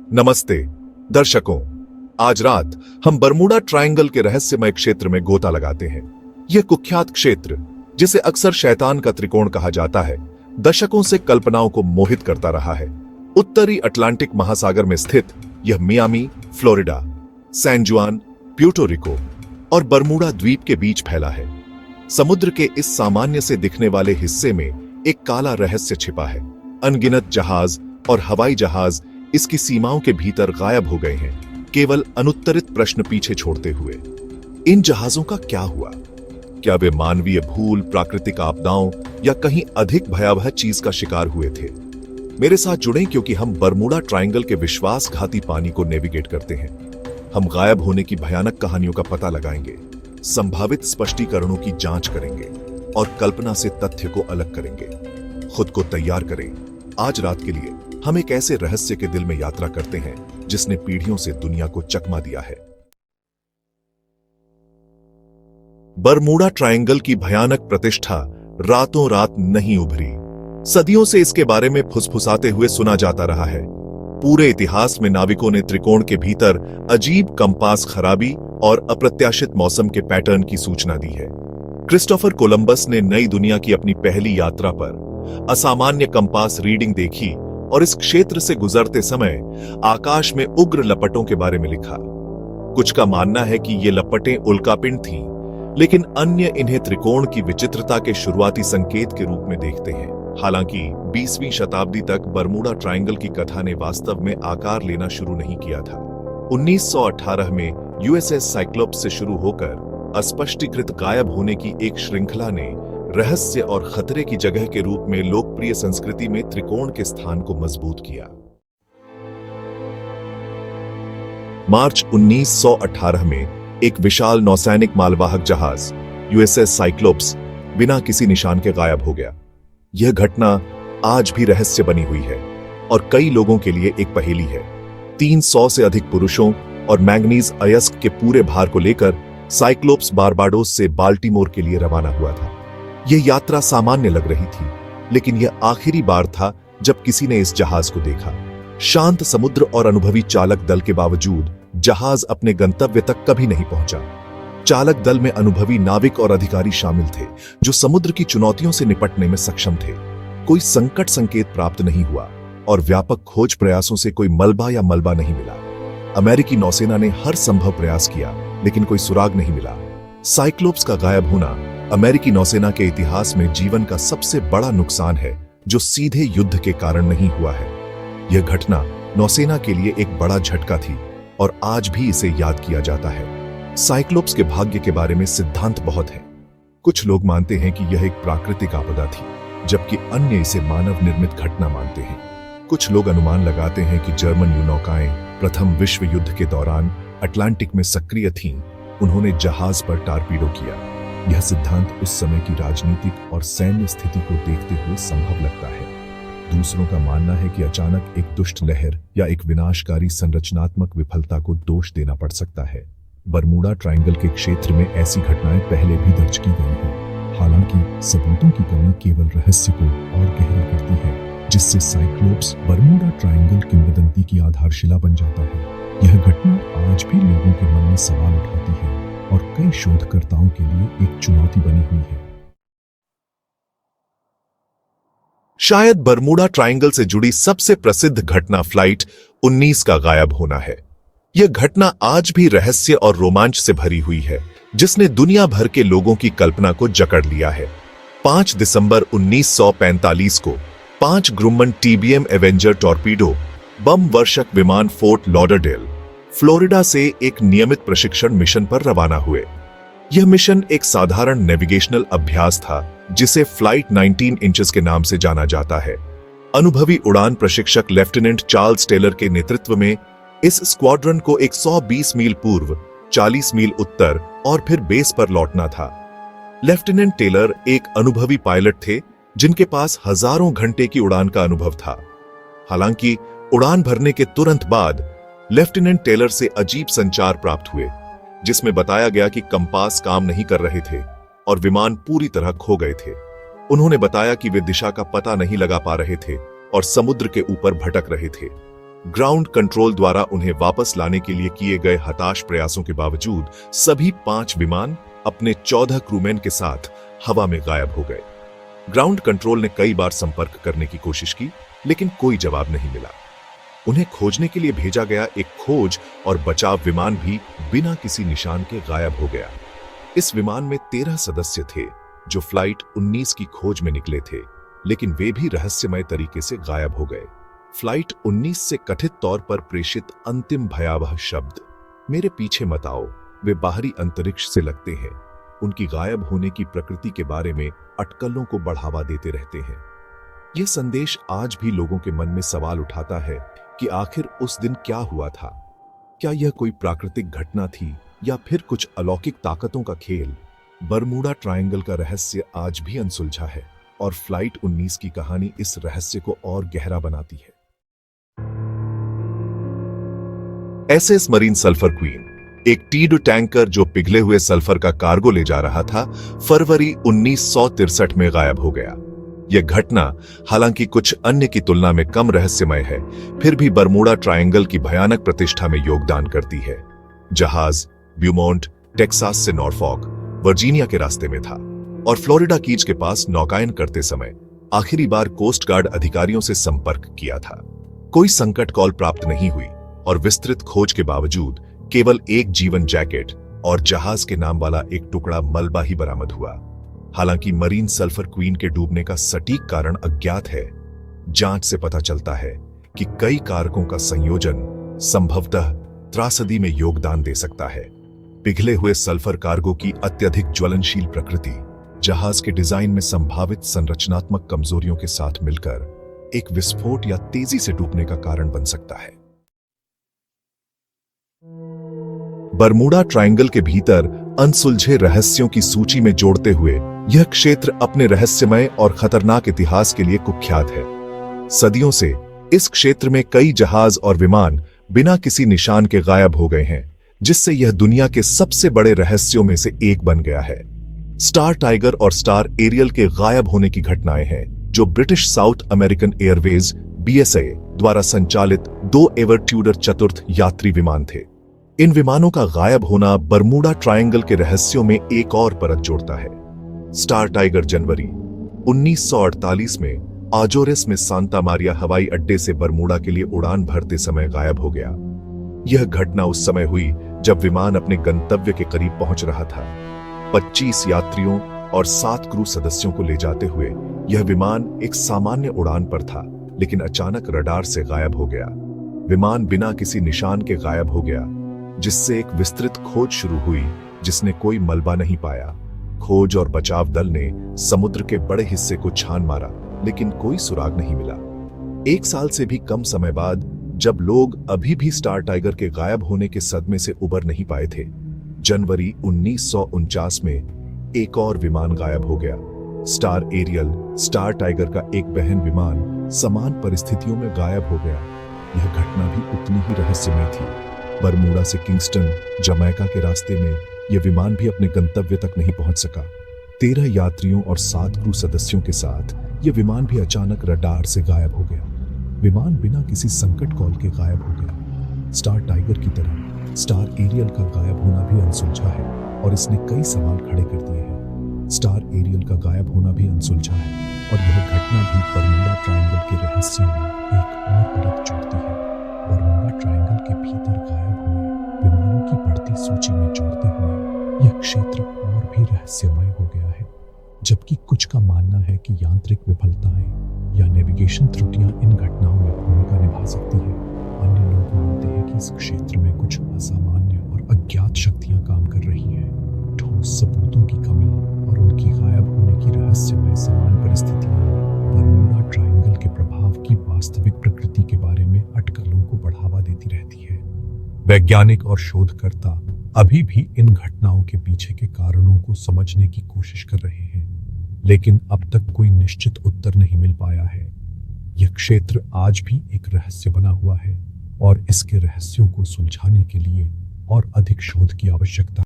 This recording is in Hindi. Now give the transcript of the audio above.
नमस्ते दर्शकों, आज रात हम बरमूडा ट्रायंगल के रहस्यमय क्षेत्र में गोता लगाते हैं। यह कुख्यात क्षेत्र, जिसे अक्सर शैतान का त्रिकोण कहा जाता है, दशकों से कल्पनाओं को मोहित करता रहा है। उत्तरी अटलांटिक महासागर में स्थित यह मियामी, फ्लोरिडा, सैन जुआन, प्यूर्टो रिको और बरमूडा द्वीप के बीच फैला है। समुद्र के इस सामान्य से दिखने वाले हिस्से में एक काला रहस्य छिपा है। अनगिनत जहाज और हवाई जहाज इसकी सीमाओं के भीतर गायब हो गए हैं, केवल अनुत्तरित प्रश्न पीछे छोड़ते हुए। इन जहाजों का क्या हुआ? क्या वे मानवीय भूल, प्राकृतिक आपदाओं या कहीं अधिक भयावह चीज का शिकार हुए थे? मेरे साथ जुड़ें, क्योंकि हम बरमूडा ट्रायंगल के विश्वासघाती पानी को नेविगेट करते हैं। हम गायब होने की भयानक कहानियों का पता लगाएंगे, संभावित स्पष्टीकरणों की जांच करेंगे और कल्पना से तथ्य को अलग करेंगे। खुद को तैयार करें। आज रात के लिए हम एक ऐसे रहस्य के दिल में यात्रा करते हैं जिसने पीढ़ियों से दुनिया को चकमा दिया है। बरमूडा ट्रायंगल की भयानक प्रतिष्ठा रातों रात नहीं उभरी। सदियों से इसके बारे में फुसफुसाते हुए सुना जाता रहा है। पूरे इतिहास में नाविकों ने त्रिकोण के भीतर अजीब कंपास खराबी और अप्रत्याशित मौसम के पैटर्न की सूचना दी है। क्रिस्टोफर कोलंबस ने नई दुनिया की अपनी पहली यात्रा पर असामान्य कंपास रीडिंग देखी और इस क्षेत्र से गुजरते समय आकाश में उग्र लपटों के बारे में लिखा। कुछ का मानना है कि ये लपटें उल्कापिंड थीं, लेकिन अन्य इन्हें त्रिकोण की विचित्रता के शुरुआती संकेत के रूप में देखते हैं। हालांकि 20वीं शताब्दी तक बरमूडा ट्रायंगल की कथा ने वास्तव में आकार लेना शुरू नहीं किया था। 1918 में यूएसएस साइक्लोप्स से शुरू होकर अस्पष्टीकृत गायब होने की एक श्रृंखला ने रहस्य और खतरे की जगह के रूप में लोकप्रिय संस्कृति में त्रिकोण के स्थान को मजबूत किया। मार्च 1918 में एक विशाल नौसैनिक मालवाहक जहाज यूएसएस साइक्लोप्स बिना किसी निशान के गायब हो गया। यह घटना आज भी रहस्य बनी हुई है और कई लोगों के लिए एक पहेली है। 300 से अधिक पुरुषों और मैंगनीज अयस्क के पूरे भार को लेकर साइक्लोप्स बारबाडोस से बाल्टीमोर के लिए रवाना हुआ था। यह यात्रा सामान्य लग रही थी, लेकिन यह आखिरी बार था जब किसी ने इस जहाज को देखा। शांत समुद्र और अनुभवी चालक दल के बावजूद जहाज अपने गंतव्य तक कभी नहीं पहुंचा। चालक दल में अनुभवी नाविक और अधिकारी शामिल थे जो समुद्र की चुनौतियों से निपटने में सक्षम थे। कोई संकट संकेत प्राप्त नहीं हुआ और व्यापक खोज प्रयासों से कोई मलबा नहीं मिला। अमेरिकी नौसेना ने हर संभव प्रयास किया, लेकिन कोई सुराग नहीं मिला। साइक्लोप्स का गायब होना अमेरिकी नौसेना के इतिहास में जीवन का सबसे बड़ा नुकसान है जो सीधे युद्ध के कारण नहीं हुआ है। यह घटना नौसेना के लिए एक बड़ा झटका थी और आज भी इसे याद किया जाता है। साइक्लोप्स के भाग्य के बारे में सिद्धांत बहुत हैं। कुछ लोग मानते हैं कि यह एक प्राकृतिक आपदा थी, जबकि अन्य इसे मानव निर्मित घटना मानते हैं। कुछ लोग अनुमान लगाते हैं कि जर्मन नौकाएं प्रथम विश्व युद्ध के दौरान अटलांटिक में सक्रिय थीं। उन्होंने जहाज पर टारपीडो किया। यह सिद्धांत उस समय की राजनीतिक और सैन्य स्थिति को देखते हुए संभव लगता है। दूसरों का मानना है कि अचानक एक दुष्ट लहर या एक विनाशकारी संरचनात्मक विफलता को दोष देना पड़ सकता है। बरमूडा ट्रायंगल के क्षेत्र में ऐसी घटनाएं पहले भी दर्ज की गई हैं। हालांकि सबूतों की कमी केवल रहस्य को और गहरा करती है, जिससे साइक्लोप्स बरमूडा ट्रायंगल किंवदंती की आधारशिला बन जाता है। यह घटना आज भी लोगों के मन में सवाल उठाती है और कई शोधकर्ताओं के लिए एक चुनौती बनी हुई है। शायद बरमूडा ट्रायंगल से जुड़ी सबसे प्रसिद्ध घटना फ्लाइट 19 का गायब होना है। यह घटना आज भी रहस्य और रोमांच से भरी हुई है, जिसने दुनिया भर के लोगों की कल्पना को जकड़ लिया है। 5 दिसंबर 1945 को 5 ग्रुमन TBM एवेंजर टॉर्पीडो बम वर्षक विमान फोर्ट लॉडरडेल, फ्लोरिडा से एक नियमित प्रशिक्षण मिशन पर रवाना हुए। यह मिशन एक साधारण नेविगेशनल अभ्यास था, जिसे फ्लाइट 19 इंचेस के नाम से जाना जाता है। अनुभवी उड़ान प्रशिक्षक लेफ्टिनेंट चार्ल्स टेलर के नेतृत्व में इस स्क्वाड्रन को 120 मील पूर्व, 40 मील उत्तर और फिर बेस पर लौटना था। लेफ्टिनेंट टेलर एक अनुभवी पायलट थे जिनके पास हजारों घंटे की उड़ान का अनुभव था। हालांकि उड़ान भरने के तुरंत बाद लेफ्टिनेंट टेलर से अजीब संचार प्राप्त हुए, जिसमें बताया गया कि कंपास काम नहीं कर रहे थे और विमान पूरी तरह खो गए थे। उन्होंने बताया कि वे दिशा का पता नहीं लगा पा रहे थे और समुद्र के ऊपर भटक रहे थे। ग्राउंड कंट्रोल द्वारा उन्हें वापस लाने के लिए किए गए हताश प्रयासों के बावजूद सभी 5 विमान अपने 14 क्रूमैन के साथ हवा में गायब हो गए। ग्राउंड कंट्रोल ने कई बार संपर्क करने की कोशिश की, लेकिन कोई जवाब नहीं मिला। उन्हें खोजने के लिए भेजा गया एक खोज और बचाव विमान भी बिना किसी निशान के गायब हो गया। इस विमान में 13 सदस्य थे जो फ्लाइट 19 की खोज में निकले थे, लेकिन वे भी रहस्यमय तरीके से गायब हो गए। फ्लाइट 19 से कथित तौर पर प्रेषित अंतिम भयावह शब्द, मेरे पीछे मत आओ, वे बाहरी अंतरिक्ष से लगते हैं, उनकी गायब होने की प्रकृति के बारे में अटकलों को बढ़ावा देते रहते हैं। यह संदेश आज भी लोगों के मन में सवाल उठाता है कि आखिर उस दिन क्या हुआ था। क्या यह कोई प्राकृतिक घटना थी या फिर कुछ अलौकिक ताकतों का खेल? बरमूडा ट्रायंगल का रहस्य आज भी अनसुलझा है और फ्लाइट 19 की कहानी इस रहस्य को और गहरा बनाती है। एसएस मरीन सल्फर क्वीन, एक टी2 टैंकर जो पिघले हुए सल्फर का कार्गो ले जा रहा था, फरवरी 1963 में गायब हो गया। यह घटना हालांकि कुछ अन्य की तुलना में कम रहस्यमय है, फिर भी बरमूडा ट्रायंगल की भयानक प्रतिष्ठा में योगदान करती है। जहाज ब्यूमोंट टेक्सास से नॉर्फॉक, वर्जीनिया के रास्ते में था और फ्लोरिडा कीज के पास नौकायन करते समय आखिरी बार कोस्ट गार्ड अधिकारियों से संपर्क किया था। कोई संकट कॉल प्राप्त नहीं हुई और विस्तृत खोज के बावजूद केवल एक जीवन जैकेट और जहाज के नाम वाला एक टुकड़ा मलबा ही बरामद हुआ। हालांकि मरीन सल्फर क्वीन के डूबने का सटीक कारण अज्ञात है। जांच से पता चलता है कि कई कारकों का संयोजन संभवतः त्रासदी में योगदान दे सकता है। पिघले हुए सल्फर कार्गो की अत्यधिक ज्वलनशील प्रकृति जहाज के डिजाइन में संभावित संरचनात्मक कमजोरियों के साथ मिलकर एक विस्फोट या तेजी से डूबने का कारण बन सकता है। बरमूडा ट्रायंगल के भीतर अनसुलझे रहस्यों की सूची में जोड़ते हुए यह क्षेत्र अपने रहस्यमय और खतरनाक इतिहास के लिए कुख्यात है। सदियों से इस क्षेत्र में कई जहाज और विमान बिना किसी निशान के गायब हो गए हैं, जिससे यह दुनिया के सबसे बड़े रहस्यों में से एक बन गया है। स्टार टाइगर और स्टार एरियल के गायब होने की घटनाएं हैं, जो British south American Airways BSA द्वारा संचालित 2 एवर ट्यूडर चतुर्थ यात्री विमान थे। इन विमानों का गायब होना बरमूडा ट्रायंगल के रहस्यों में एक और परत जोड़ता है। स्टार टाइगर जनवरी 1948 में आजोरेस में सांता मारिया हवाई अड्डे से बरमूडा के लिए उड़ान भरते समय गायब हो गया। यह घटना उस समय हुई जब विमान अपने गंतव्य के करीब पहुंच रहा था। 25 यात्रियों और 7 क्रू सदस्यों को ले जाते हुए यह विमान एक सामान्य उड़ान पर था, लेकिन अचानक रडार से गायब हो गया। विमान बिना किसी निशान के गायब हो गया, जिससे एक विस्तृत खोज शुरू हुई जिसने कोई मलबा नहीं पाया। खोज और बचाव दल ने समुद्र के बड़े हिस्से को छान मारा, लेकिन कोई सुराग नहीं मिला। 1 साल से भी कम समय बाद, जब लोग अभी भी स्टार टाइगर के गायब होने के सदमे से उबर नहीं पाए थे, जनवरी 1949 में एक और विमान गायब हो गया। स्टार एरियल, स्टार टाइगर का एक बहन विमान, समान परिस्थितियों में गायब हो गया। यह घटना भी उतनी ही रहस्यमय थी। बरमूडा से किंगस्टन, जमैका के रास्ते में यह विमान भी अपने गंतव्य तक नहीं पहुंच सका। 13 यात्रियों और 7 क्रू सदस्यों के साथ यह विमान भी अचानक रडार से गायब हो गया। विमान बिना किसी संकट कॉल के गायब हो गया। स्टार टाइगर की तरह स्टार एरियल का गायब होना भी अनसुलझा है और इसने कई सवाल खड़े कर दिए हैं। स्टार एरियल का गायब होना भी अनसुलझा है और यह घटना भी बरमूडा ट्रायंगल के रहस्यों में एक और परत जोड़ती है। बरमूडा ट्रायंगल के भीतर गायब हुए विमानों की बढ़ती सूची में जोड़ते हुए यह क्षेत्र और भी रहस्यमय हो गया है। जबकि कुछ का मानना है कि यांत्रिक विफलताएं या नेविगेशन त्रुटियां इन घटनाओं में भूमिका निभा सकती है, अन्य लोग मानते हैं कि इस क्षेत्र में कुछ असामान्य और अज्ञात शक्तियां काम कर रही हैं। ठोस सबूतों की कमी और उनकी गायब होने की रहस्यमय समान परिस्थितियां बरमूडा ट्रायंगल के प्रभाव की वास्तविक प्रकृति के बारे में अटकलों को बढ़ावा देती रहती है। वैज्ञानिक और शोधकर्ता अभी भी इन घटनाओं के पीछे के कारणों को समझने की कोशिश कर रहे हैं, लेकिन अब तक कोई निश्चित उत्तर नहीं मिल पाया है। यह क्षेत्र आज भी एक रहस्य बना हुआ है और इसके रहस्यों को सुलझाने के लिए और अधिक शोध की आवश्यकता